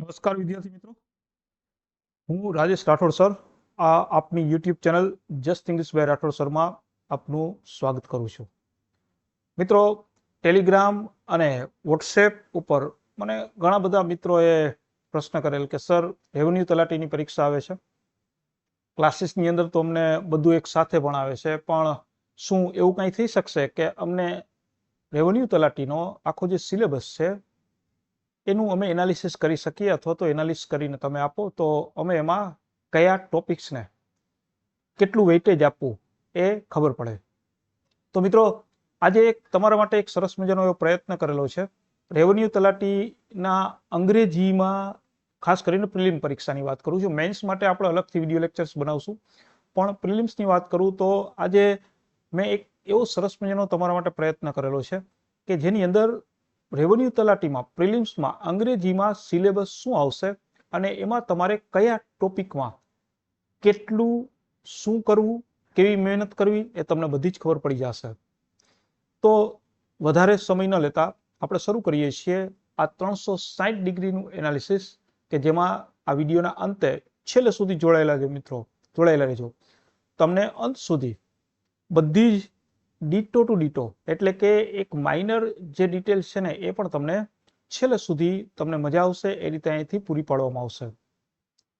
નમસ્કાર વિદ્યાર્થી મિત્રો, હું રાજેશ રાઠોડ સર આપની YouTube channel just English by Rathod સરમાં આપનું સ્વાગત કરું છું. મિત્રો, ટેલિગ્રામ અને વોટ્સએપ ઉપર મને ઘણા બધા મિત્રોએ પ્રશ્ન કરેલ કે સર, રેવન્યુ તલાટીની પરીક્ષા આવે છે, ક્લાસીસની અંદર તો અમને બધું એક સાથે ભણાવે છે, પણ શું એવું કંઈ થઈ શકશે કે અમને રેવન્યુ તલાટીનો આખો જે સિલેબસ છે એનું અમે એનાલિસિસ કરી શકીએ, અથવા તો એનાલિસિસ કરીને તમે આપો તો અમે એમાં કયા ટોપિક્સને કેટલું વેઇટેજ આપવું એ ખબર પડે. તો મિત્રો, આજે એક તમારા માટે એક સરસ મજાનો એવો પ્રયત્ન કરેલો છે. રેવન્યુ તલાટીના અંગ્રેજીમાં ખાસ કરીને પ્રિલિમ પરીક્ષાની વાત કરું છું. મેન્સ માટે આપણે અલગથી વિડીયો લેક્ચર્સ બનાવશું, પણ પ્રિલિમ્સની વાત કરું તો આજે મેં એક એવો સરસ મજાનો તમારા માટે પ્રયત્ન કરેલો છે કે જેની અંદર રેવન્યુ તલાટીમાં પ્રિલિમ્સમાં અંગ્રેજીમાં સિલેબસ શું આવશે અને એમાં તમારે કયા ટોપિકમાં કેટલું શું કરવું, કેવી મહેનત કરવી, એ તમને બધી જ ખબર પડી જશે. તો વધારે સમય ન લેતા આપણે શરૂ કરીએ છીએ આ 360 ડિગ્રીનું એનાલિસિસ, કે જેમાં આ વિડીયોના અંતે છેલ્લે સુધી જોડાયેલા રહેજો. તમને અંત સુધી બધી જ ડીટો ટુ ડીટો, એટલે કે એક માઇનર જે ડિટેલ્સ છે ને એ પણ તમને છેલ્લે સુધી તમને મજા આવશે એ રીતે અહીંથી પૂરી પાડવામાં આવશે.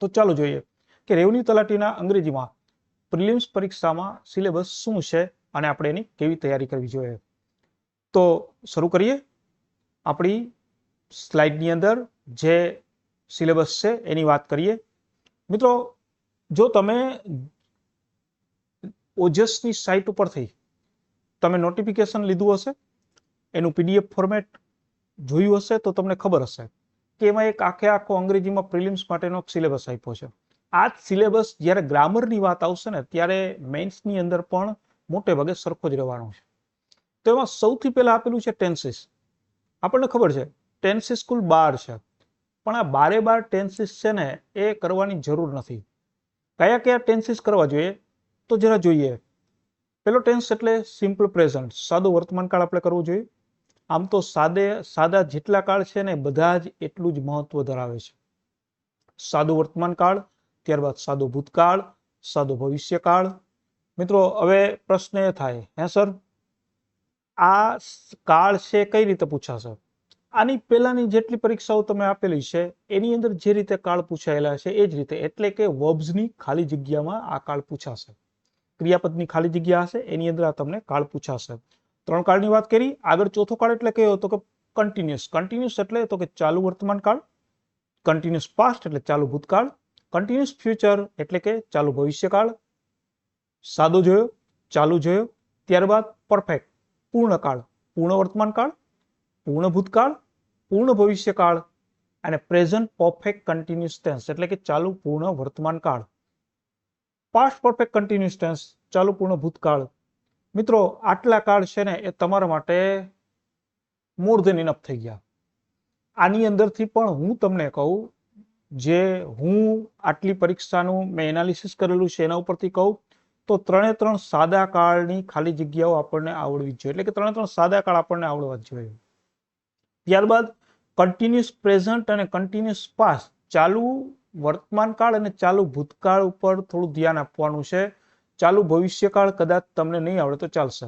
તો ચાલો જોઈએ કે રેવન્યુ તલાટીના અંગ્રેજીમાં પ્રિલિમ્સ પરીક્ષામાં સિલેબસ શું છે અને આપણે એની કેવી તૈયારી કરવી જોઈએ. તો શરૂ કરીએ. આપણી સ્લાઇડની અંદર જે સિલેબસ છે એની વાત કરીએ. મિત્રો, જો તમે ઓજસની સાઇટ ઉપરથી તમે નોટિફિકેશન લીધું હશે, એનું PDF ફોર્મેટ જોયું હશે, તો તમને ખબર હશે કે એમાં એક આખો અંગ્રેજીમાં પ્રિલિમ્સ માટેનો સિલેબસ આપ્યો છે. આ જ સિલેબસ જ્યારે ગ્રામરની વાત આવશે ને ત્યારે મેન્સની અંદર પણ મોટે ભાગે સરખો જ રહેવાનો છે. તો એમાં સૌથી પહેલા આપેલું છે ટેન્સીસ. આપણને ખબર છે ટેન્સીસ કુલ 12 છે, પણ આ 12 ટેન્સીસ છે ને એ કરવાની જરૂર નથી. કયા કયા ટેન્સીસ કરવા જોઈએ તો જરા જોઈએ. પેલો ટેન્સ એટલે સિમ્પલ પ્રેઝન્ટ, સાદો વર્તમાનકાળ આપણે કરવો જોઈએ. આમ તો સાદા જેટલા કાળ છે ને બધા જ એટલું જ મહત્વ ધરાવે છે. સાદો વર્તમાનકાળ, ત્યારબાદ સાદો ભૂતકાળ, સાદો ભવિષ્યકાળ. મિત્રો, હવે પ્રશ્ન એ થાય, હે સર, આ કાળ છે કઈ રીતે પૂછાશે? આની પહેલાની જેટલી પરીક્ષાઓ તમે આપેલી છે એની અંદર જે રીતે કાળ પૂછાયેલા છે એ જ રીતે, એટલે કે વર્બ્સની ખાલી જગ્યામાં આ કાળ પૂછાશે. ક્રિયાપદની ખાલી જગ્યા હશે એની અંદર આ તમને કાળ પૂછાશે. 3 કાળની વાત કરી. આગળ ચોથો કાળ એટલે કયો? તો કે કન્ટિન્યુઅસ. કન્ટિન્યુઅસ એટલે તો કે ચાલુ વર્તમાન કાળ. કન્ટિન્યુઅસ પાસ્ટ એટલે ચાલુ ભૂતકાળ. કન્ટિન્યુઅસ ફ્યુચર એટલે કે ચાલુ ભવિષ્યકાળ. સાદો જોયો, ચાલુ જોયો. ત્યારબાદ પરફેક્ટ, પૂર્ણકાળ, પૂર્ણ વર્તમાન કાળ, પૂર્ણ ભૂતકાળ, પૂર્ણ ભવિષ્યકાળ અને પ્રેઝન્ટ પરફેક્ટ કન્ટિન્યુઅસ ટેન્સ એટલે કે ચાલુ પૂર્ણ વર્તમાન કાળ. પાસ્ટ પરફેક્ટ કન્ટિન્યુઅસ ટેન્સ, ચાલુ પૂર્ણ ભૂતકાળ. મિત્રો, આટલા કાળ છે ને એ તમારા માટે મોર ધેન ઇનફ થઈ ગયા. આની અંદરથી પણ હું તમને કહું, જે હું આટલી પરીક્ષાનું મેં એનાલિસિસ કરેલું છે એના ઉપરથી કહું તો 3 સાદા કાળની ખાલી જગ્યાઓ આપણને આવડવી જોઈએ, એટલે કે 3 સાદા કાળ આપણને આવડવા જ જોઈએ. ત્યારબાદ કન્ટિન્યુઅસ પ્રેઝન્ટ અને કન્ટિન્યુઅસ પાસ્ટ, ચાલુ વર્તમાન કાળ અને ચાલુ ભૂતકાળ ઉપર થોડું ધ્યાન આપવાનું છે. ચાલુ ભવિષ્યકાળ કદાચ તમને નહીં આવડે તો ચાલશે.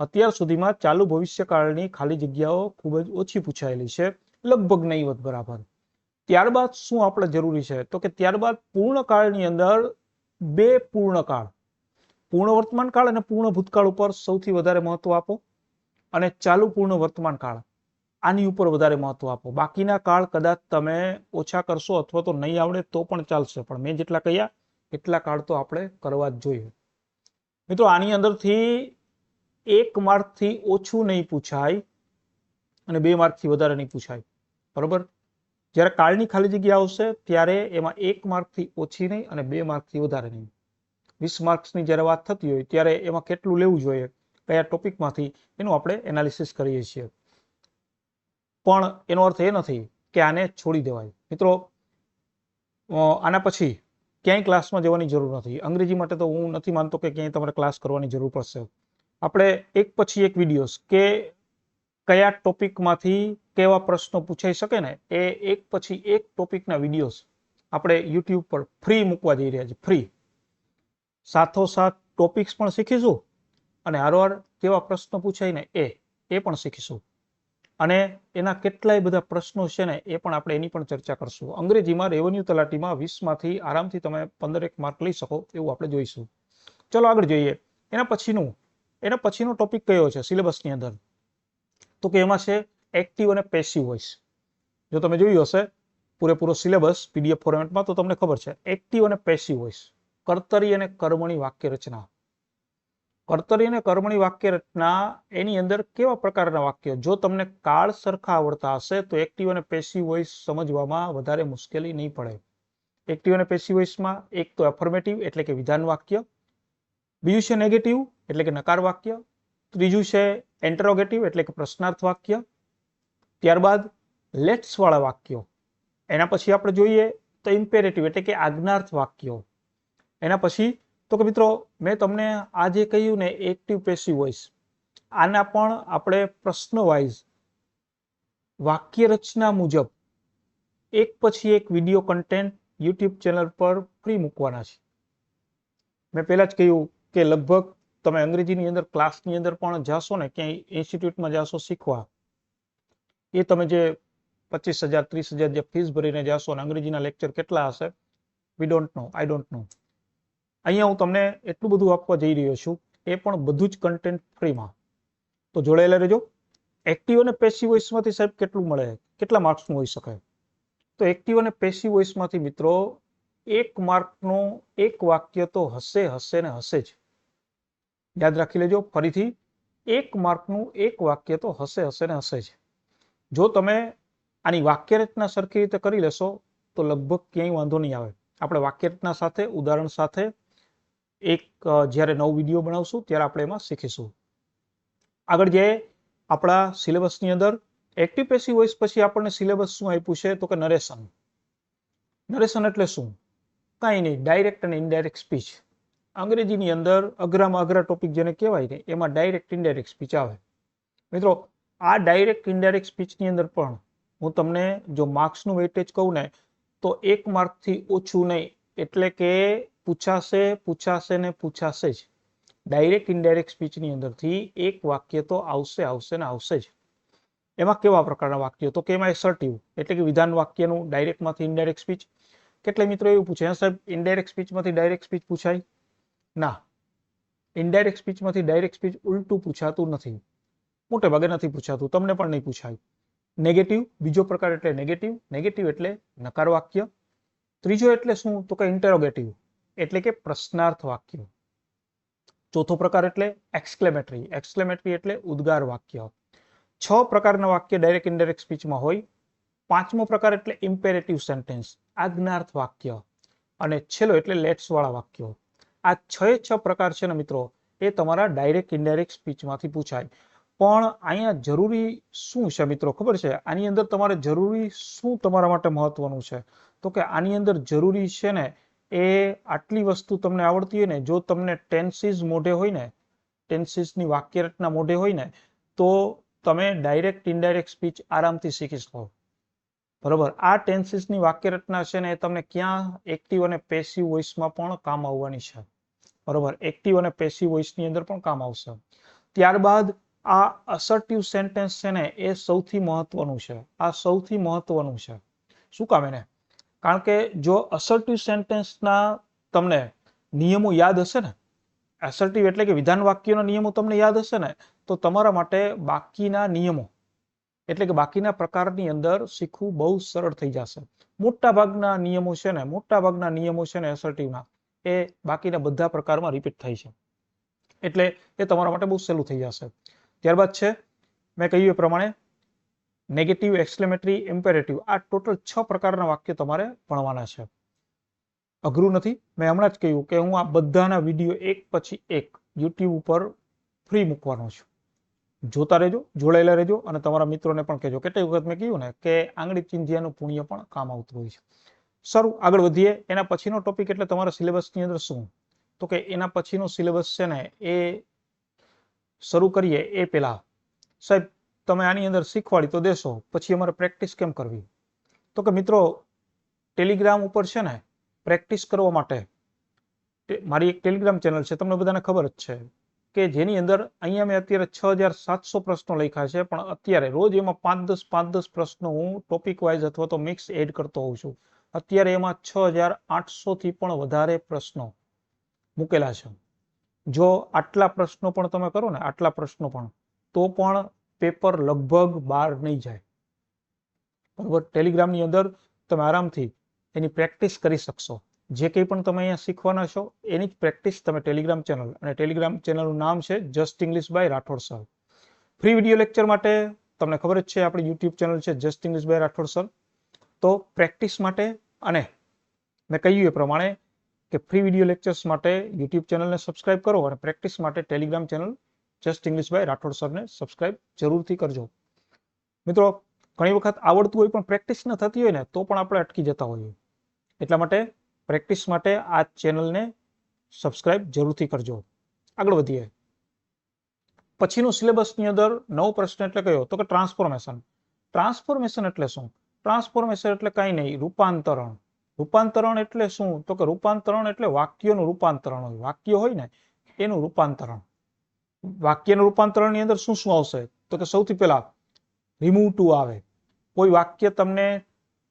અત્યાર સુધીમાં ચાલુ ભવિષ્યકાળની ખાલી જગ્યાઓ ખૂબ જ ઓછી પૂછાયેલી છે, લગભગ નહીવત બરાબર. ત્યારબાદ શું આપણે જરૂરી છે તો કે ત્યારબાદ પૂર્ણકાળની અંદર 2 પૂર્ણકાળ, પૂર્ણ વર્તમાન કાળ અને પૂર્ણ ભૂતકાળ ઉપર સૌથી વધારે મહત્વ આપો, અને ચાલુ પૂર્ણ વર્તમાન કાળ આની ઉપર વધારે મહત્વ આપો. બાકીના કાળ કદાચ તમે ઓછા કરશો અથવા તો નહીં આવડે તો પણ ચાલશે, પણ મેં જેટલા કહ્યા એટલા કાળ તો આપણે કરવા જ જોઈએ. મિત્રો, આની અંદરથી 1 માર્કથી ઓછું નહીં પૂછાય અને 2 માર્કથી વધારે નહીં પૂછાય, બરોબર? જ્યારે કાળની ખાલી જગ્યા આવશે ત્યારે એમાં 1 માર્કથી ઓછી નહીં અને 2 માર્કથી વધારે નહીં. 20 માર્ક્સની જ્યારે વાત થતી હોય ત્યારે એમાં કેટલું લેવું જોઈએ, કયા ટોપિકમાંથી, એનું આપણે એનાલિસિસ કરીએ છીએ. પણ એનો અર્થ એ નથી કે આને છોડી દેવાય. મિત્રો, આના પછી ક્યાંય ક્લાસમાં જવાની જરૂર નથી. અંગ્રેજી માટે તો હું નથી માનતો કે ક્યાંય તમારે ક્લાસ કરવાની જરૂર પડશે. આપણે એક પછી એક વિડીયોઝ કે કયા ટોપિકમાંથી કેવા પ્રશ્નો પૂછાઈ શકે ને એ એક પછી એક ટોપિકના વિડીયોઝ આપણે યુટ્યુબ પર ફ્રી મૂકવા જઈ રહ્યા છીએ, ફ્રી. સાથોસાથ ટોપિક્સ પણ શીખીશું અને હારોહાર કેવા પ્રશ્નો પૂછાય ને એ પણ શીખીશું. અને એના કેટલાય બધા પ્રશ્નો છે ને એ પણ આપણે એની પણ ચર્ચા કરશું. અંગ્રેજીમાં રેવન્યુ તલાટીમાં 20માંથી આરામથી તમે 15 માર્ક લઈ શકો એવું આપણે જોઈશું. ચલો આગળ જોઈએ. એના પછીનો ટોપિક કયો છે સિલેબસની અંદર? તો કે એમાં છે એક્ટિવ અને પેસિવ વોઇસ. જો તમે જોયું હશે પૂરેપૂરો સિલેબસ પીડીએફ ફોર્મેટમાં તો તમને ખબર છે એક્ટિવ અને પેસિવ વોઇસ, કર્તરી અને કર્મણી વાક્ય રચના. કર્તરી અને કર્મણી વાક્ય રચના એની અંદર કેવા પ્રકારના વાક્ય, જો તમને કાળ સરખા આવડતા હશે તો એક્ટિવ અને પેસિવ વોઇસ સમજવામાં વધારે મુશ્કેલી નહીં પડે. એક્ટિવ અને પેસિવ વોઇસમાં એક તો અફર્મેટિવ એટલે કે વિધાન વાક્ય, બીજું છે નેગેટિવ એટલે કે નકાર વાક્ય, ત્રીજું છે ઇન્ટરોગેટિવ એટલે કે પ્રશ્નાર્થ વાક્ય, ત્યારબાદ લેટ્સ વાળા વાક્યો, એના પછી આપણે જોઈએ તો ઇમ્પેરેટિવ એટલે કે આજ્ઞાર્થ વાક્યો, એના પછી તો કે મિત્રો મેં તમને આ જે કહ્યું ને એક્ટિવ પેસિવ વોઇસ, આના પણ આપણે પ્રશ્ન વાઇઝ વાક્ય રચના મુજબ એક પછી એક વિડીયો કન્ટેન્ટ યુટ્યુબ ચેનલ પર ફ્રી મૂકવાના છે. મેં પહેલા જ કહ્યું કે લગભગ તમે અંગ્રેજીની અંદર ક્લાસની અંદર પણ જાશો ને ક્યાંય ઇન્સ્ટિટ્યૂટમાં જાશો શીખવા, એ તમે જે 25,000 30,000 જે ફીસ ભરીને જાશો અને અંગ્રેજીના લેક્ચર કેટલા હશે we don't know, I don't know. અહીંયા હું તમને એટલું બધું આપવા જઈ રહ્યો છું, એ પણ બધું જ કન્ટેન્ટ ફ્રીમાં. તો જોડાયેલા રહેજો. એક્ટિવ અને પેસિવ વોઇસમાંથી સાહેબ કેટલું મળે, કેટલા માર્ક્સનું હોઈ શકે? તો એક્ટિવ અને પેસિવ વોઇસમાંથી મિત્રો 1 માર્કનું એક વાક્ય તો હશે ને હશે જ. યાદ રાખી લેજો ફરીથી, 1 માર્કનું એક વાક્ય તો હશે ને હશે જ. જો તમે આની વાક્ય રચના સરખી રીતે કરી લેશો તો લગભગ ક્યાંય વાંધો નહીં આવે. આપણે વાક્ય રચના સાથે ઉદાહરણ સાથે એક જ્યારે નવો વિડીયો બનાવશું ત્યારે આપણે એમાં શીખીશું. આગળ જે આપણા સિલેબસની અંદર એક્ટિવ પેસિવ વોઇસ પછી આપણને સિલેબસ શું આપ્યું છે તો કે નરેશન. નરેશન એટલે શું? કાંઈ નહીં, ડાયરેક્ટ અને ઇનડાયરેક્ટ સ્પીચ. અંગ્રેજીની અંદર અઘરામાં અઘરા ટોપિક જેને કહેવાય ને એમાં ડાયરેક્ટ ઇનડાયરેક્ટ સ્પીચ આવે. મિત્રો આ ડાયરેક્ટ ઇનડાયરેક્ટ સ્પીચની અંદર પણ હું તમને જો માર્ક્સનું વેઇટેજ કહું ને તો 1 માર્કથી ઓછું નહીં, એટલે કે પૂછાશે ને પૂછાશે જ. ડાયરેક્ટ ઇનડાયરેક્ટ સ્પીચની અંદરથી એક વાક્ય તો આવશે ને આવશે જ. એમાં કેવા પ્રકારના વાક્યો? તો કે એમાં એસર્ટિવ એટલે કે વિધાન વાક્યનું ડાયરેક્ટમાંથી ઇનડાયરેક્ટ સ્પીચ. કેટલા મિત્રો એવું પૂછે હા સાહેબ ઇનડાયરેક્ટ સ્પીચમાંથી ડાયરેક્ટ સ્પીચ પૂછાય? ના, ઇનડાયરેક્ટ સ્પીચમાંથી ડાયરેક્ટ સ્પીચ ઉલટું પૂછાતું નથી, મોટે ભાગે નથી પૂછાતું, તમને પણ નહીં પૂછાય. નેગેટિવ બીજો પ્રકાર એટલે નેગેટિવ એટલે નકાર વાક્ય. ત્રીજો એટલે શું તો કે ઇન્ટરોગેટિવ એટલે કે પ્રશ્નાર્થ વાક્ય. ચોથો પ્રકાર એટલે એક્સક્લેમેટરી એટલે ઉદ્ગાર વાક્ય. 6 પ્રકારના વાક્ય ડાયરેક્ટ ઇનડાયરેક્ટ સ્પીચમાં હોય. 5મો પ્રકાર એટલે ઇમ્પેરેટિવ સેન્ટેન્સ, આજ્ઞાર્થ વાક્ય. અને છેલ્લો એટલે લેટ્સ વાળા વાક્યો. આ 6 પ્રકાર છે ને મિત્રો એ તમારા ડાયરેક્ટ ઇનડાયરેક્ટ સ્પીચમાંથી પૂછાય. પણ અહીંયા જરૂરી શું છે મિત્રો ખબર છે? આની અંદર તમારે જરૂરી શું તમારા માટે મહત્વનું છે તો કે આની અંદર જરૂરી છે ને એ આટલી વસ્તુ તમને આવડતી હોય ને, જો તમને ટેન્સીસ મોઢે હોય ને, ટેન્સીસની વાક્ય રચના મોઢે હોય ને તો તમે ડાયરેક્ટ ઇનડાયરેક્ટ સ્પીચ આરામથી શીખી શકો. બરોબર, આ ટેન્સીસની વાક્ય રચના છે ને એ તમને ક્યાં એક્ટિવ અને પેસિવ વોઇસમાં પણ કામ આવવાની છે. બરોબર, એક્ટિવ અને પેસિવ વોઇસની અંદર પણ કામ આવશે. ત્યારબાદ આ અસર્ટિવ સેન્ટેન્સ છે ને એ સૌથી મહત્વનું છે. આ સૌથી મહત્વનું છે. શું કામ એને? કારણ કે જો અસર્ટિવ સેન્ટેન્સના તમને નિયમો યાદ હશે ને, અસર્ટિવ એટલે કે વિધાન વાક્યના નિયમો તમને યાદ હશે ને તો તમારા માટે બાકીના નિયમો એટલે કે બાકીના પ્રકારની અંદર શીખવું બહુ સરળ થઈ જશે. મોટાભાગના નિયમો છે ને અસર્ટિવના એ બાકીના બધા પ્રકારમાં રિપીટ થાય છે, એટલે એ તમારા માટે બહુ સહેલું થઈ જશે. ત્યારબાદ છે મેં કહ્યું એ પ્રમાણે નેગેટિવ, એક્સક્લેમેટરી, ઇમ્પેરેટિવ. આ ટોટલ 6 પ્રકારના વાક્ય તમારે ભણવાના છે. અઘરું નથી. મેં હમણાં જ કહ્યું કે હું આ બધાના વિડીયો એક પછી એક યુટ્યુબ ઉપર ફ્રી મૂકવાનો છું. જોતા રહેજો, જોડાયેલા રહેજો અને તમારા મિત્રોને પણ કહેજો. કેટલી વખત મેં કહ્યું ને કે આંગળી ચિંધ્યાનું પુણ્ય પણ કામ આવતું હોય છે. સારું, આગળ વધીએ. એના પછીનો ટોપિક એટલે તમારા સિલેબસની અંદર શું તો કે એના પછીનો સિલેબસ છે ને એ શરૂ કરીએ એ પહેલા સાહેબ તમે આની અંદર શીખવાડી તો દેશો, પછી અમારે પ્રેક્ટિસ કેમ કરવી? તો કે મિત્રો ટેલિગ્રામ ઉપર છે ને પ્રેક્ટિસ કરવા માટે મારી એક ટેલિગ્રામ ચેનલ છે, તમને બધાને ખબર જ છે, કે જેની અંદર અહીંયા મેં અત્યારે 6700 પ્રશ્નો લખ્યા છે, પણ અત્યારે રોજ એમાં 5-10 પ્રશ્નો હું ટોપિક વાઇઝ અથવા તો મિક્સ એડ કરતો હોઉં છું. અત્યારે એમાં 6800 થી પણ વધારે પ્રશ્નો મૂકેલા છે. જો આટલા પ્રશ્નો પણ તમે કરો ને, આટલા પ્રશ્નો પણ, તો પણ પેપર લગભગ બહાર નહીં જાય. બરોબર, ટેલિગ્રામની અંદર તમે આરામથી એની પ્રેક્ટિસ કરી શકશો. જે કંઈ પણ તમે અહીંયા શીખવાના છો એની જ પ્રેક્ટિસ તમે ટેલિગ્રામ ચેનલ, અને ટેલિગ્રામ ચેનલનું નામ છે just English by Rathod sir. Free video lecture માટે તમને ખબર જ છે આપણી યુટ્યુબ ચેનલ છે just English by Rathod sir. તો પ્રેક્ટિસ માટે અને મેં કહ્યું એ પ્રમાણે કે ફ્રી વિડીયો લેક્ચર્સ માટે યુટ્યુબ ચેનલને સબસ્ક્રાઇબ કરો અને પ્રેક્ટિસ માટે Telegram channel just English by Rathod સરને સબસ્ક્રાઇબ જરૂરથી કરજો. મિત્રો ઘણી વખત આવડતું હોય પણ પ્રેક્ટિસ ન થતી હોય ને તો પણ આપણે અટકી જતા હોઈએ. એટલા માટે પ્રેક્ટિસ માટે આ ચેનલને સબસ્ક્રાઇબ જરૂરથી કરજો. આગળ વધીએ. પછીનું સિલેબસની અંદર નવો પ્રશ્ન એટલે કયો? તો કે ટ્રાન્સફોર્મેશન. ટ્રાન્સફોર્મેશન એટલે શું? ટ્રાન્સફોર્મેશન એટલે કાંઈ નહીં, રૂપાંતરણ. રૂપાંતરણ એટલે શું? તો કે રૂપાંતરણ એટલે વાક્યનું રૂપાંતરણ હોય. વાક્ય હોય ને એનું રૂપાંતરણ. વાક્યનું રૂપાંતરણની અંદર શું શું આવશે? તો કે સૌથી પહેલા રિમૂવ ટુ આવે. કોઈ વાક્ય તમને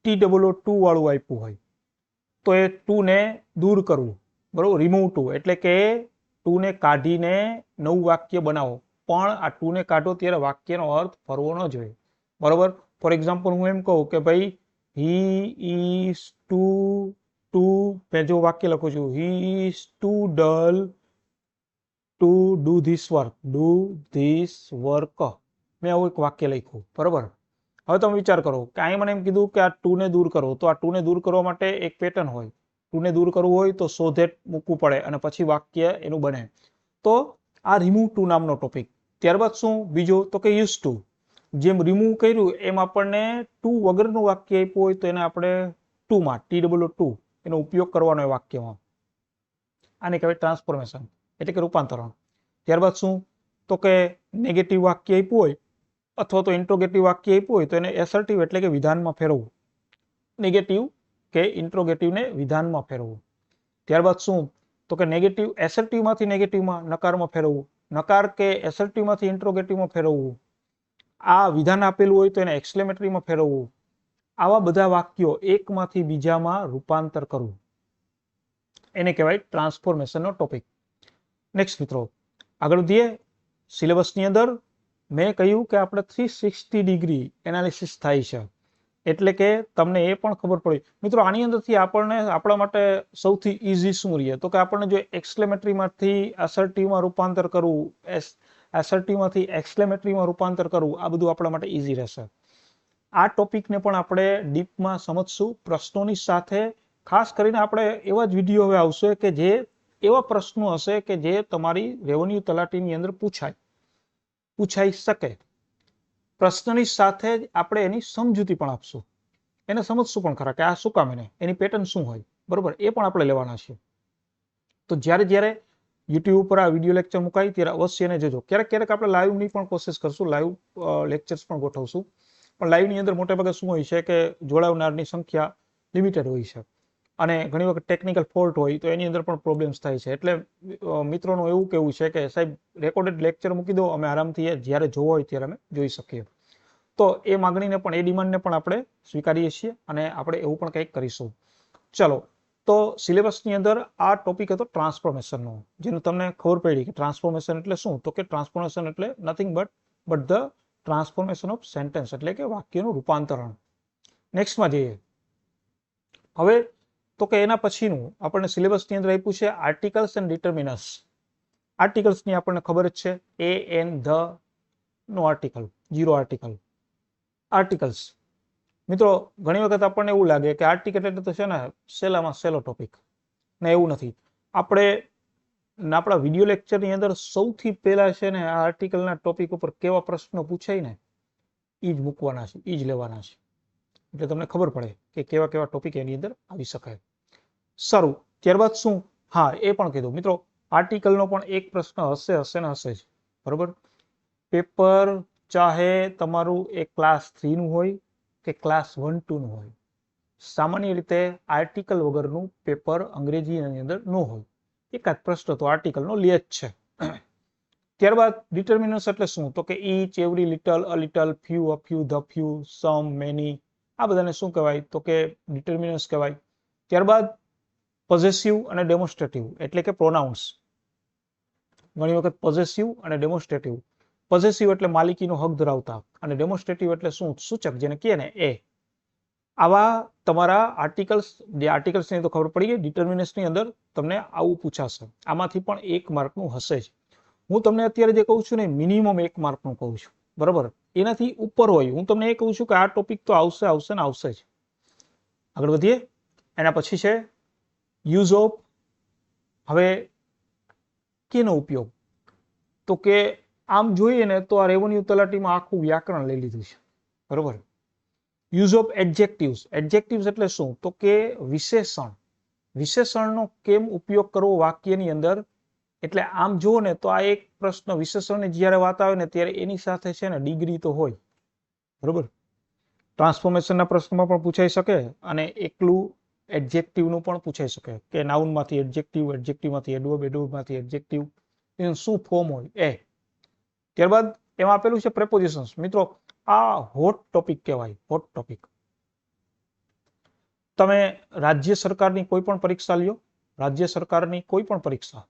TOO વાળું આપ્યું હોય તો એ ટુ ને દૂર કરવું. બરોબર, રિમૂવ ટુ એટલે કે ટુ ને કાઢીને નવું વાક્ય બનાવો. પણ આ ટુ ને કાઢો ત્યારે વાક્યનો અર્થ ફરવો ન જોઈએ. બરોબર, ફોર એક્ઝામ્પલ હું એમ કહું કે ભાઈ હી ઇઝ ટુ મેં જો વાક્ય લખું છું, he is too dull to do this work. મેં આવું એક વાક્ય લખ્યું. બરોબર, હવે તમે વિચાર કરો કે અહીં મને એમ કીધું કે આ ટુ ને દૂર કરો, તો આ ટુ ને દૂર કરવા માટે એક પેટર્ન હોય. ટુ ને દૂર કરવું હોય તો સો ધેટ મૂકવું પડે અને પછી વાક્ય એનું બને. તો આ રિમૂવ ટુ નામનો ટોપિક. ત્યારબાદ શું બીજો? તો કે યુઝ ટુ. જેમ રિમૂવ કર્યું એમ આપણને ટુ વગરનું વાક્ય આપ્યું હોય તો એને આપણે ટુમાં TOO એનો ઉપયોગ કરવાનો હોય વાક્યમાં. આને કહેવાય ટ્રાન્સફોર્મેશન એટલે કે રૂપાંતરણ. ત્યારબાદ શું? તો કે નેગેટિવ વાક્ય આપ્યું હોય અથવા તો ઇન્ટ્રોગેટિવ વાક્ય આપ્યું હોય તો એને એસર્ટિવ એટલે કે વિધાનમાં ફેરવવું. નેગેટિવ કે ઇન્ટ્રોગેટિવને વિધાનમાં ફેરવવું. ત્યારબાદ શું? તો કે નેગેટિવ એસર્ટિવમાંથી નેગેટિવમાં નકારમાં ફેરવવું. નકાર કે એસર્ટિવમાંથી ઇન્ટ્રોગેટિવમાં ફેરવવું. આ વિધાન આપેલું હોય તો એને એક્સક્લેમેટરીમાં ફેરવવું. આવા બધા વાક્યો એકમાંથી બીજામાં રૂપાંતર કરવું, એને કહેવાય ટ્રાન્સફોર્મેશનનો ટોપિક. નેક્સ્ટ મિત્રો આગળ વધીએ. સિલેબસની અંદર મેં કહ્યું કે આપણે 360 ડિગ્રી એનાલિસિસ થાય છે, એટલે કે તમને એ પણ ખબર પડી. મિત્રો આની અંદરથી આપણને આપણા માટે સૌથી ઇઝી શું રહે? તો કે આપણને જો એક્સક્લેમેટરીમાંથી એસર્ટિવમાં રૂપાંતર કરવું, એસર્ટિવમાંથી એક્સક્લેમેટરીમાં રૂપાંતર કરવું, આ બધું આપણા માટે ઇઝી રહેશે. આ ટોપિકને પણ આપણે ડીપમાં સમજશું પ્રશ્નોની સાથે. ખાસ કરીને આપણે એવા જ વિડીયો હવે આવશે કે જે એવા પ્રશ્નો હશે કે જે તમારી રેવન્યુ તલાટીની અંદર પૂછાઈ શકે. પ્રશ્નની સાથે જ આપણે એની સમજૂતી પણ આપશું, એને સમજશું પણ ખરા કે આ શું કામ, એની પેટર્ન શું હોય. બરોબર, એ પણ આપણે લેવાના છે. તો જ્યારે યુટ્યુબ ઉપર આ વિડીયો લેક્ચર મુકાય ત્યારે અવશ્ય એને જોજો. ક્યારેક આપણે લાઈવની પણ કોશિશ કરશું, લાઈવ લેક્ચર્સ પણ ગોઠવશું. પણ લાઈવની અંદર મોટેભાગે શું હોય છે કે જોડાવનારની સંખ્યા લિમિટેડ હોય છે અને ઘણી વખત ટેકનિકલ ફોલ્ટ હોય તો એની અંદર પણ પ્રોબ્લેમ્સ થાય છે. એટલે મિત્રોનું એવું કહેવું છે કે સાહેબ રેકોર્ડેડ લેક્ચર મૂકી દો, અમે આરામથી જ્યારે જોવો હોય ત્યારે અમે જોઈ શકીએ. તો એ માગણીને પણ, એ ડિમાન્ડને પણ આપણે સ્વીકારીએ છીએ અને આપણે એવું પણ કંઈક કરીશું. ચલો, તો સિલેબસની અંદર આ ટોપિક હતો ટ્રાન્સફોર્મેશનનો, જેનું તમને ખબર પડી કે ટ્રાન્સફોર્મેશન એટલે શું? તો કે ટ્રાન્સફોર્મેશન એટલે nothing but the transformation of sentence, એટલે કે વાક્યનું રૂપાંતરણ. નેક્સ્ટમાં જઈએ. હવે તો કે એના પછીનું આપણને સિલેબસની અંદર આપ્યું છે આર્ટિકલ્સ એન્ડ ડિટર્મિનસ. આર્ટિકલ્સની આપણને ખબર જ છે, a an the no article, 0 article. Articles મિત્રો ઘણી વખત આપણને એવું લાગે કે આર્ટિકલ એટલે તો છે ને સહેલામાં સહેલો ટોપિક, ને એવું નથી. આપણે આપણા વિડીયો લેક્ચરની અંદર સૌથી પહેલા છે ને આ આર્ટિકલના ટોપિક ઉપર કેવા પ્રશ્નો પૂછાય ને એ જ મૂકવાના છે, એ જ લેવાના છે, એટલે તમને ખબર પડે કે કેવા કેવા ટોપિક એની અંદર આવી શકાય. સારું, ત્યારબાદ શું? હા, એ પણ કીધું મિત્રો, આર્ટિકલનો પણ એક પ્રશ્ન હશે ને હશે જ. બરોબર, પેપર ચાહે તમારું એ ક્લાસ 3નું હોય કે ક્લાસ 1-2નું હોય, સામાન્ય રીતે આર્ટિકલ વગરનું પેપર અંગ્રેજીની અંદર ન હોય. એકાદ પ્રશ્ન તો આર્ટિકલનો લે જ છે. ત્યારબાદ ડિટર્મિનન્સ એટલે શું? તો કે each, every, little, a little, few, a few, the few, some, many, આ બધાને શું કહેવાય? તો કે ડિટર્મિનન્સ કહેવાય. ત્યારબાદ પોઝેસિવ અને ડેમોન્સ્ટ્રેટિવ એટલે કે પ્રોનાઉન્સ. ઘણી વખત પોઝેસિવ અને ડેમોન્સ્ટ્રેટિવ. પોઝેસિવ એટલે માલિકીનો હક ધરાવતા અને ડેમોન્સ્ટ્રેટિવ એટલે શું? સૂચક, જેને કહે ને એ. આવા તમારા આર્ટિકલ્સ, જે આર્ટિકલ્સની તો ખબર પડી ગઈ. ડિટર્મિનન્સની અંદર તમને આવું પૂછાશે. આમાંથી પણ 1 માર્કનું હશે જ. હું તમને અત્યારે જે કહું છું ને મિનિમમ 1 માર્કનું કહું છું, બરાબર? એનાથી ઉપર હોય. હું તમને એ કહું છું કે આ ટોપિક તો આવશે આવશે ને આવશે જ. આગળ વધીએ. એના પછી છે યુઝ ઓફ. હવે કેનો ઉપયોગ? તો કે આમ જોઈએ ને તો આ રેવન્યુ તલાટીમાં આખું વ્યાકરણ લઈ લીધું છે, બરોબર? Use of adjectives. એડજેક્ટિવ્સ એટલે શું? તો કે વિશેષણ. વિશેષણનો કેમ ઉપયોગ કરવો વાક્યની અંદર? એટલે આમ જુઓ ને તો આ એક પ્રશ્ન, વિશેષણની જ્યારે વાત આવે ને ત્યારે એની સાથે છે ને ડિગ્રી તો હોય, બરોબર? ટ્રાન્સફોર્મેશનના પ્રશ્નમાં પણ પૂછાઈ શકે અને એકલું એડજેક્ટિવનું પણ પૂછાઈ શકે કે નાઉનમાંથી એડજેક્ટિવ, એડજેક્ટિવમાંથી એડવર્બ, એડવર્બમાંથી એડજેક્ટિવ, એનું શું ફોર્મ હોય એ. ત્યારબાદ એમાં આપેલું છે પ્રેપોઝિશન્સ. મિત્રો આ હોટ ટોપિક કહેવાય, હોટ ટોપિક. તમે રાજ્ય સરકારની કોઈ પણ પરીક્ષા લ્યો, રાજ્ય સરકારની કોઈ પણ પરીક્ષા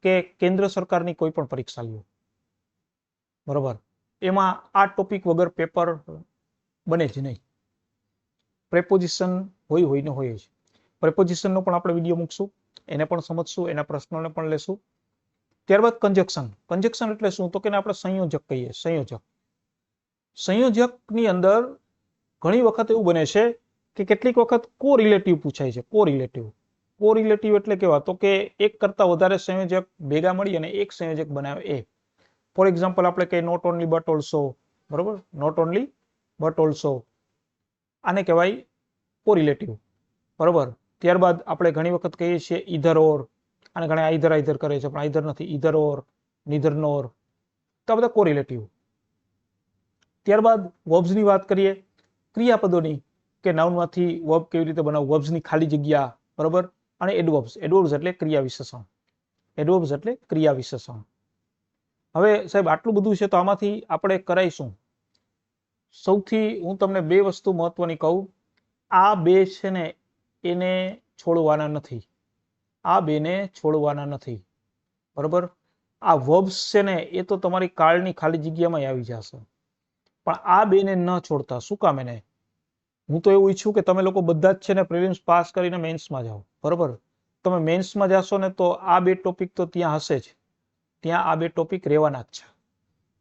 કે કેન્દ્ર સરકારની કોઈ પણ પરીક્ષા લ્યો, બરોબર? એમાં આ ટોપિક વગર પેપર બને જ નહીં. પ્રેપોઝિશન હોય ને હોય જ. પ્રેપોઝિશનનો પણ આપણે વિડીયો મૂકશું, એને પણ સમજશું, એના પ્રશ્નોને પણ લેશું. ત્યારબાદ કંજક્શન. કંજક્શન એટલે શું? તો કે આપણે સંયોજક કહીએ. સંયોજક. સંયોજકની અંદર ઘણી વખત એવું બને છે કે કેટલીક વખત કોરિલેટિવ પૂછાય છે. કોરિલેટિવ. કોરિલેટિવ એટલે કેવા? તો કે એક કરતા વધારે સંયોજક ભેગા મળી અને એક સંયોજક બનાવે એ. ફોર એક્ઝામ્પલ આપણે કહીએ નોટ ઓનલી બટ ઓલ્સો, બરોબર? નોટ ઓનલી બટ ઓલ્સો, આને કહેવાય કોરિલેટિવ, બરોબર? ત્યારબાદ આપણે ઘણી વખત કહીએ છીએ ઈધર ઓર, અને ઘણા આઈધર કરે છે પણ આઈધર નથી, ઈધર ઓર, નીધર નોર, તો આ બધા કોરિલેટિવ. ત્યારબાદ વર્બ્સની વાત કરીએ, ક્રિયાપદોની, કે નાઉનમાંથી વર્બ કેવી રીતે બનાવવું, વર્બ્સની ખાલી જગ્યા, બરોબર? અને એડવર્બ્સ. એડવર્બ્સ એટલે ક્રિયા વિશેષણ. એડવર્બ્સ એટલે ક્રિયા વિશેષણ. હવે સાહેબ આટલું બધું છે તો આમાંથી આપણે કરાઈશું. સૌથી હું તમને 2 વસ્તુ મહત્વની કહું. આ 2 છે ને એને છોડવાના નથી. આ 2ને છોડવાના નથી, બરોબર? આ વર્બ્સ છે ને એ તો તમારી કાળની ખાલી જગ્યામાં આવી જશે, પણ આ 2ને ન છોડતા. શું કામ? એને હું તો એવું ઈચ્છું કે તમે લોકો બધા જ છે ને પ્રિલિમ્સ પાસ કરીને મેન્સમાં જાઓ, બરોબર? તમે મેન્સમાં જાશો ને તો આ 2 ટોપિક તો ત્યાં હશે જ. ત્યાં આ 2 ટોપિક રહેવાના જ છે.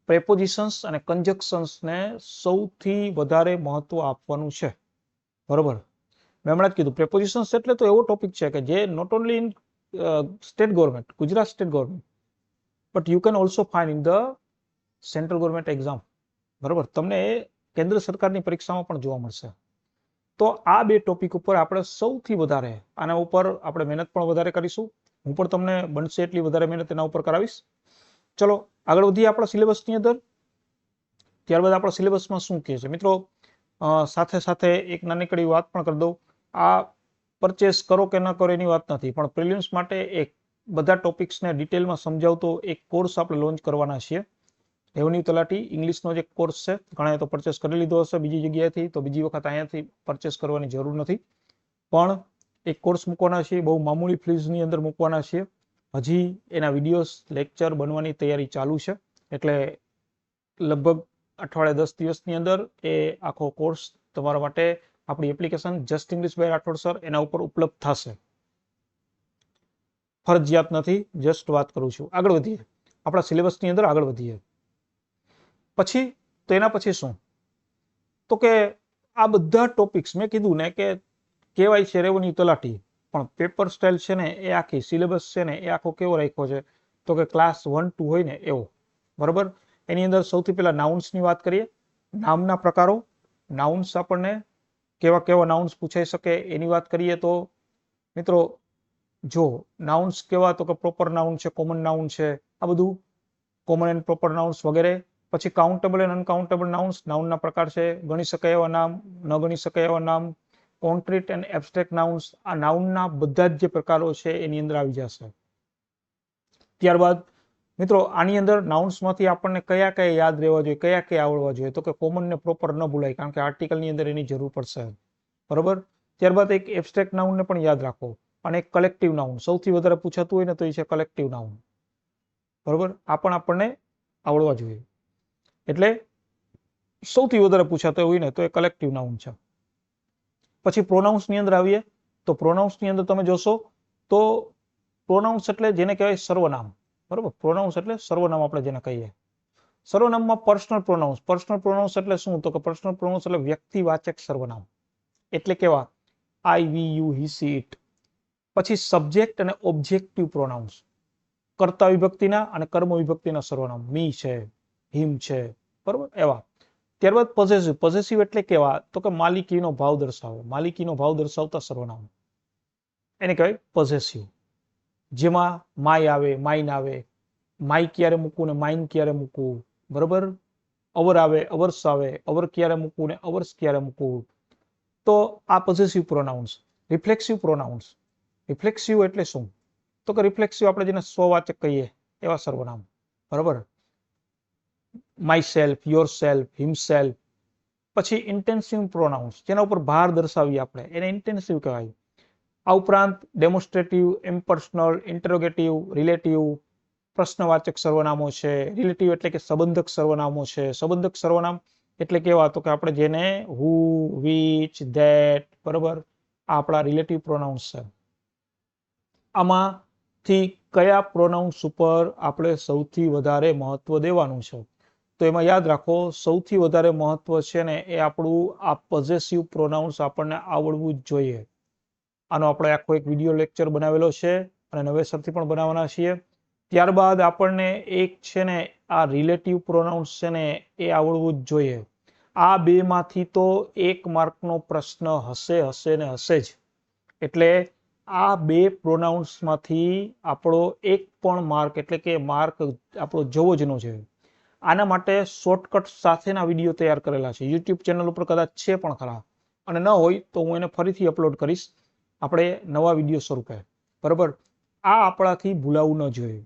પ્રેપોઝિશન્સ અને કંજક્શન્સને સૌથી વધારે મહત્વ આપવાનું છે, બરોબર? મેં હમણાં જ કીધું પ્રેપોઝિશન્સ એટલે તો એવો ટોપિક છે કે જે not only in state government, Gujarat state government, but you can also find in the central government exam, બરોબર? તમને એ કેન્દ્ર સરકારની પરીક્ષામાં પણ જોવા મળશે. તો આ 2 ટોપિક ઉપર આપણે સૌથી વધારે આના ઉપર આપણે મહેનત પણ વધારે કરીશું. હું પણ તમને બનશે એટલી વધારે મહેનત એના ઉપર કરાવીશ. ચલો આગળ વધીએ આપણા સિલેબસની અંદર. ત્યારબાદ આપણા સિલેબસમાં શું કહે છે મિત્રો? સાથે સાથે એક નાનકડી વાત પણ કરી દઉં. આ પરચેસ કરો કે ન કરો એની વાત નથી, પણ પ્રિલિમ્સ માટે એક બધા ટોપિક્સને ડિટેલમાં સમજાવતો એક કોર્સ આપણે લોન્ચ કરવાના છીએ. રેવન્યુ તલાટી ઇંગ્લિશનો જે કોર્સ છે, ઘણાએ તો પરચેસ કરી લીધો હશે બીજી જગ્યાએથી, તો બીજી વખત અહીંયાથી પરચેસ કરવાની જરૂર નથી. પણ એક કોર્સ મૂકવાના છીએ, બહુ મામૂલી ફીઝની અંદર મૂકવાના છીએ. હજી એના વિડીયોઝ, લેક્ચર બનવાની તૈયારી ચાલુ છે, એટલે લગભગ અઠવાડિયા 10 દિવસની અંદર એ આખો કોર્સ તમારા માટે આપણી application just English by Rathod sir એના ઉપર ઉપલબ્ધ થશે. ફરજિયાત નથી, જસ્ટ વાત કરું છું. આગળ વધીએ આપણા સિલેબસની અંદર. આગળ વધીએ પછી તો એના પછી શું? તો કે આ બધા ટોપિક્સ મેં કીધું ને કે કહેવાય છે રેવન્યુ તલાટી, પણ પેપર સ્ટાઇલ છે ને એ આખી સિલેબસ છે ને એ આખો કેવો રાખ્યો છે? તો કે ક્લાસ 1-2 હોય ને એવો, બરોબર? એની અંદર સૌથી પહેલા નાઉન્સની વાત કરીએ. નામના પ્રકારો. નાઉન્સ આપણને કેવા કેવા નાઉન્સ પૂછાઈ શકે એની વાત કરીએ તો મિત્રો જો નાઉન્સ કેવા, તો કે પ્રોપર નાઉન છે, કોમન નાઉન છે, આ બધું કોમન એન્ડ પ્રોપર નાઉન્સ વગેરે. પછી કાઉન્ટેબલ એન્ડ અનકાઉન્ટેબલ નાઉન્સ, નાઉનના પ્રકાર છે, ગણી શકાય એવા નામ, ન ગણી શકાય એવા નામ, કોન્ક્રીટ એન્ડ એબ્સ્ટ્રેક્ટ નાઉન્સ, આ નાઉનના બધા જ જે પ્રકારો છે એની અંદર આવી જશે. ત્યારબાદ મિત્રો આની અંદર નાઉન્સમાંથી આપણને કયા કયા યાદ રહેવા જોઈએ, કયા કયા આવડવા જોઈએ, તો કે કોમન ને પ્રોપર ન ભૂલાય, કારણ કે આર્ટિકલની અંદર એની જરૂર પડશે. બરોબર. ત્યારબાદ એક એબ્સ્ટ્રેક્ટ નાઉનને પણ યાદ રાખો, અને એક કલેક્ટિવ નાઉન, સૌથી વધારે પૂછાતું હોય ને તો એ છે કલેક્ટિવ નાઉન. બરોબર, આ પણ આપણને આવડવા જોઈએ. એટલે સૌથી વધારે પૂછાતો હોય ને તો એ કલેક્ટિવ નાઉન છે. પછી પ્રોનાઉન્સની અંદર આવીએ તો પ્રોનાઉન્સની અંદર તમે જોશો તો પ્રોનાઉન્સ એટલે જેને કહેવાય સર્વનામ. બરોબર, પ્રોનાઉન્સ એટલે સર્વનામ આપણે જેને કહીએ. સર્વનામમાં પર્સનલ પ્રોનાઉન્સ. પર્સનલ પ્રોનાઉન્સ એટલે શું, તો કે પર્સનલ પ્રોનાઉન્સ એટલે વ્યક્તિવાચક સર્વનામ. એટલે કેવા? આઈ, વી, યુ, હી, સી, ઇટ. પછી સબ્જેક્ટ અને ઓબ્જેક્ટિવ પ્રોનાઉન્સ, કર્તા વિભક્તિના અને કર્મ વિભક્તિના સર્વનામ, મી છે, હિમ છે, બરોબર, એવા. ત્યારબાદ પોઝેસિવ. પોઝેસિવ એટલે કેવા, તો કે માલિકીનો ભાવ દર્શાવે, માલિકીનો ભાવ દર્શાવતા સર્વનામ, એને કહેવાય પોઝેસિવ. જેમાં માય આવે, માઇન આવે, માય ક્યારે મૂકવું ને માઇન ક્યારે મૂકવું, બરોબર. અવર આવે, અવર્સ આવે, અવર ક્યારે મૂકવું ને અવર્સ ક્યારે મૂકવું. તો આ પોઝેસિવ પ્રોનાઉન્સ. રિફ્લેક્સિવ પ્રોનાઉન્સ. રિફ્લેક્સિવ એટલે શું, તો કે રિફ્લેક્સિવ આપણે જેને સ્વવાચક કહીએ એવા સર્વનામ. બરોબર. My self, your self, himself. પછી ઇન્ટેન્સિવ પ્રોનાઉન્સ, જેના ઉપર ભાર દર્શાવીએ આપણે, એને ઇન્ટેન્સિવ કહેવાય. આ ઉપરાંત ડેમોન્સ્ટ્રેટિવ, ઇમ્પર્સનલ, ઇન્ટરોગેટિવ, રિલેટિવ પ્રશ્નવાચક સર્વનામો છે. રિલેટિવ એટલે કે સંબંધક સર્વનામો છે. સંબંધક સર્વનામ એટલે કેવા, તો કે આપણે જેને હુ, વિચ, ધેટ, બરોબર, આ આપણા રિલેટિવ પ્રોનાઉન્સ છે. આમાંથી કયા પ્રોનાઉન્સ ઉપર આપણે સૌથી વધારે મહત્વ દેવાનું છે, તો એમાં યાદ રાખો સૌથી વધારે મહત્વ છે ને એ આપણું આ પોઝેસિવ પ્રોનાઉન્સ આપણને આવડવું જ જોઈએ. આનો આપણે આખો એક વિડીયો લેક્ચર બનાવેલો છે અને નવેસરથી પણ બનાવવાના છીએ. ત્યારબાદ આપણને એક છે ને આ રિલેટિવ પ્રોનાઉન્સ છે ને એ આવડવું જ જોઈએ. આ બેમાંથી તો 1 માર્કનો પ્રશ્ન હશે ને હશે જ. એટલે આ બે પ્રોનાઉન્સમાંથી આપણો 1 પણ માર્ક, એટલે કે માર્ક આપણો જવો જ ન જોઈએ. આના માટે શોર્ટકટ સાથેના વિડીયો તૈયાર કરેલા છે, યુટ્યુબ ચેનલ ઉપર કદાચ છે પણ ખરા, અને ન હોય તો હું એને ફરીથી અપલોડ કરીશ આપણે નવા વિડીયો સ્વરૂપે. બરાબર. આ આપણાથી ભૂલાવું ન જોઈએ.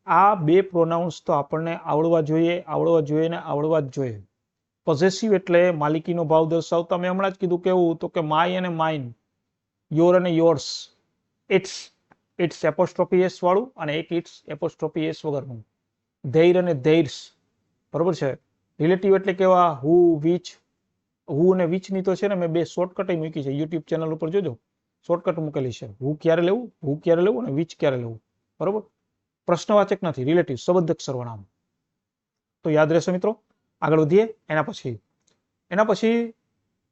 આ બે પ્રોનાઉન્સ તો આપણને આવડવા જોઈએ, આવડવા જોઈએ ને આવડવા જ જોઈએ. પોઝેસિવ એટલે માલિકીનો ભાવ દર્શાવતા, મેં હમણાં જ કીધું કેવું, તો કે માય અને માઇન, યોર અને યોર્સ, ઇટ્સ એપોસ્ટ્રોફી એસ વાળું અને એક ઇટ્સ એપોસ્ટ્રોફી એસ વગરનું, ધૈર અને ધૈર્સ. બરોબર છે. રિલેટિવ એટલે કેવા, હુ, વિચ. હુ અને વિચની તો છે ને મેં બે શોર્ટકટ મૂકી છે, યુટ્યુબ ચેનલ ઉપર જોજો, શોર્ટકટ મૂકેલી છે. હુ ક્યારે લેવું અને વિચ ક્યારે લેવું. બરોબર. પ્રશ્નવાચક નથી, રિલેટિવ, સંબંધક સર્વનામ. તો યાદ રહેશે મિત્રો. આગળ વધીએ. એના પછી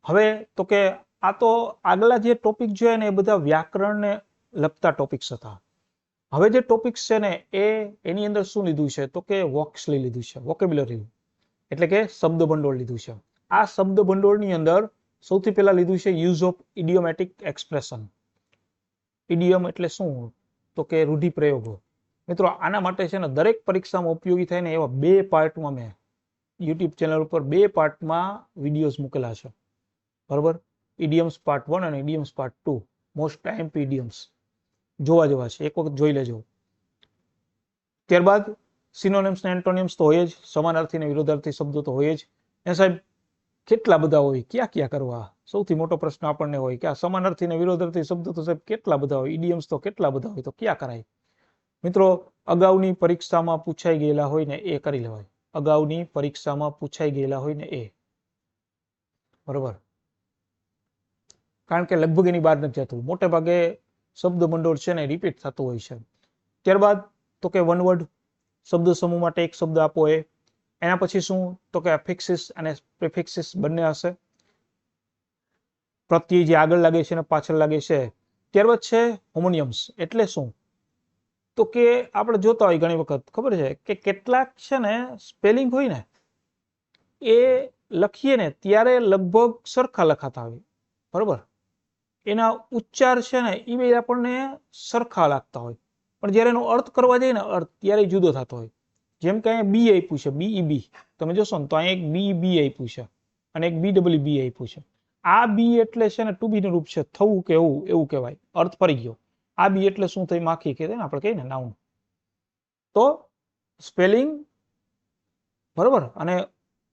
હવે તો કે આ તો આગલા જે ટોપિક જોયા ને એ બધા વ્યાકરણને લગતા ટોપિક્સ હતા. હવે જે ટોપિક્સ છે ને એની અંદર શું લીધું છે, તો કે વોકેબુલરી લીધું છે, વોકેબ્યુલરી એટલે કે શબ્દ ભંડોળ લીધું છે. આ શબ્દ ભંડોળની અંદર સૌથી પહેલા લીધું છે યુઝ ઓફ ઇડિયોમેટિક એક્સપ્રેશન. ઇડિયમ એટલે શું, તો કે રૂઢિપ્રયોગો. મિત્રો આના માટે છે ને દરેક પરીક્ષામાં ઉપયોગી થાય ને એવા 2 પાર્ટમાં મેં યુટ્યુબ ચેનલ ઉપર 2 પાર્ટમાં વિડીયોઝ મૂકેલા છે. બરોબર. ઇડિયમ્સ પાર્ટ 1 અને idioms part 2, most IMP idioms જોવા જેવા છે, એક વખત જોઈ લેજો. ત્યારબાદ સિનોનિમ્સ ને એન્ટોનિમ્સ તો હોય જ, સમાનાર્થી ને વિરોધાર્થી શબ્દો તો હોય જ. એ સાહેબ કેટલા બધા હોય, ક્યાં કરવા? સૌથી મોટો પ્રશ્ન આપણને હોય કે આ સમાનાર્થી ને વિરોધાર્થી શબ્દો તો સાહેબ કેટલા બધા હોય, ઇડિયમ્સ તો કેટલા બધા હોય, તો ક્યાં કરાય? મિત્રો અગાઉની પરીક્ષામાં પૂછાઈ ગયેલા હોય ને એ કરી લેવાય. અગાઉની પરીક્ષામાં પૂછાઈ ગયેલા હોય ને એ. બરોબર. કારણ કે લગભગ એની બહાર નથી જતું. મોટે ભાગે શબ્દ ભંડોળ છે ને રિપીટ થતું હોય છે. ત્યારબાદ તો કે વન વર્ડ, શબ્દ સમૂહ માટે એક શબ્દ આપો એ. એના પછી શું, તો કે અફિક્સિસ અને પ્રિફિક્સિસ બંને હશે. પ્રત્યય જે આગળ લાગે છે અને પાછળ લાગે છે. ત્યારબાદ છે હોમોનિયમ્સ. એટલે શું, તો કે આપણે જોતા હોય ઘણી વખત ખબર છે કે કેટલાક છે ને સ્પેલિંગ હોય ને એ લખીએ ને ત્યારે લગભગ સરખા લખાતા હોય. બરોબર. એના ઉચ્ચાર છે ને એ બે આપણને સરખા લાગતા હોય, પણ જ્યારે એનો અર્થ કરવા જઈએ ને અર્થ, ત્યારે જુદો થતો હોય. જેમ કે અહીંયા બી આપ્યું છે, બીઈબી તમે જોશો ને તો અહીંયા એક બીઈબી આપ્યું છે અને એક બીડબલ્યુબી આપ્યું છે. આ બી એટલે છે ને ટુ બી નું રૂપ છે, થવું કે એવું કહેવાય, અર્થ ફરી ગયો. આ બી એટલે શું થઈ, માખી કે આપણે કહીએ ને નાઉન. તો સ્પેલિંગ બરોબર અને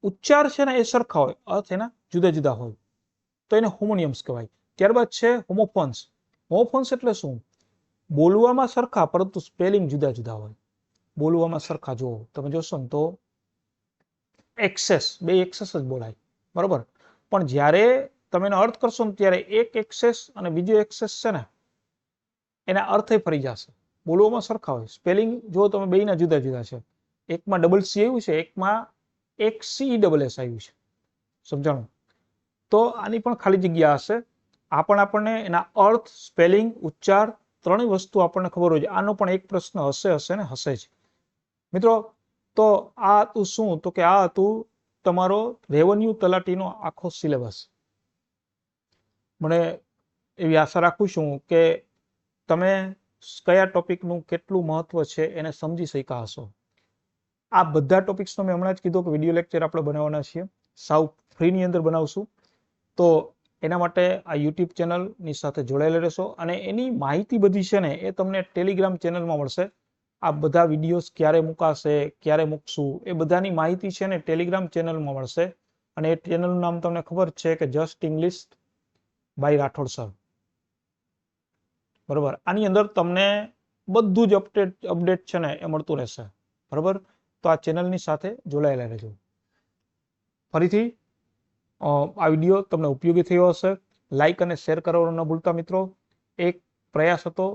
ઉચ્ચાર છે ને એ સરખા હોય, અર્થ એના જુદા જુદા હોય તો એને હોમોનિયમ્સ કહેવાય. ત્યારબાદ છે હોમોફોન્સ. હોમોફોન્સ એટલે શું, બોલવામાં સરખા પરંતુ સ્પેલિંગ જુદા જુદા હોય. બોલવામાં સરખા જુઓ તમે જોશો ને તો એક્સેસ, બે એક્સેસ જ બોલાય બરોબર, પણ જ્યારે તમે એનો અર્થ કરશો ને ત્યારે એક એક્સેસ અને બીજો એક્સેસ છે ને એના અર્થે ફરી જશે. બોલવામાં સરખા હોય, સ્પેલિંગ જો તમે બેયના જુદા જુદા છે. એકમાં ડબલ સી આવ્યું છે, એકમાં એક સી ડબલ એસ આવ્યું છે. સમજાણું? તો આની પણ ખાલી જગ્યા હશે. આ પણ આપણને એના અર્થ, સ્પેલિંગ, ઉચ્ચાર ત્રણેય વસ્તુ આપણને ખબર હોય છે. આનો પણ એક પ્રશ્ન હશે ને હશે જ મિત્રો. તો આ હતું શું, તો કે આ હતું તમારો રેવન્યુ તલાટીનો આખો સિલેબસ. મને એવી આશા રાખું છું કે તમે કયા ટોપિકનું કેટલું મહત્વ છે એને સમજી શક્યા હશો. આ બધા ટોપિક્સનો મેં હમણાં જ કીધું કે વિડીયો લેક્ચર આપણે બનાવવાના છીએ, સાવ ફ્રીની અંદર બનાવશું. તો એના માટે આ યુટ્યુબ ચેનલની સાથે જોડાયેલા રહેશો અને એની માહિતી બધી છે ને એ તમને ટેલિગ્રામ ચેનલમાં મળશે. આ બધા વિડીયોઝ ક્યારે મુકાશે, ક્યારે મૂકશું, એ બધાની માહિતી છે ને ટેલિગ્રામ ચેનલમાં મળશે. અને એ ચેનલનું નામ તમને ખબર છે કે just English by Rathod sir. બરોબર, આની અંદર તમને બધું જ અપડેટ છે ને એ મળતું રહેશે. બરોબર, તો આ ચેનલની સાથે જોડાયેલા રહેજો. ફરીથી આ વિડીયો તમને ઉપયોગી થયો હશે, લાઈક અને શેર કરવાનું ન ભૂલતા મિત્રો. એક પ્રયાસ હતો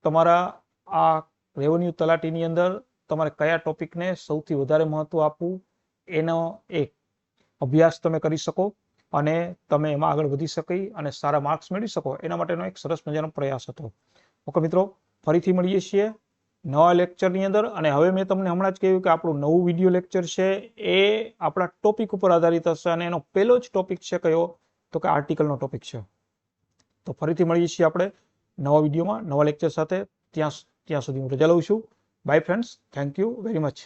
તમારા આ રેવન્યુ તલાટીની અંદર તમારે કયા ટોપિકને સૌથી વધારે મહત્વ આપવું એનો એક અભ્યાસ તમે કરી શકો અને તમે એમાં આગળ વધી શકી અને સારા માર્ક્સ મેળવી શકો એના માટેનો એક સરસ મજાનો પ્રયાસ હતો. ઓકે મિત્રો, ફરીથી મળીએ છીએ નવા લેક્ચરની અંદર. અને હવે મેં તમને હમણાં જ કહ્યું કે આપણું નવું વિડીયો લેક્ચર છે એ આપણા ટોપિક ઉપર આધારિત હશે અને એનો પહેલો જ ટોપિક છે કયો, તો કે આર્ટિકલનો ટોપિક છે. તો ફરીથી મળીએ છીએ આપણે નવા વિડીયોમાં નવા લેક્ચર સાથે. ત્યાં સુધી હું રજા લઉં છું. By friends, thank you very much.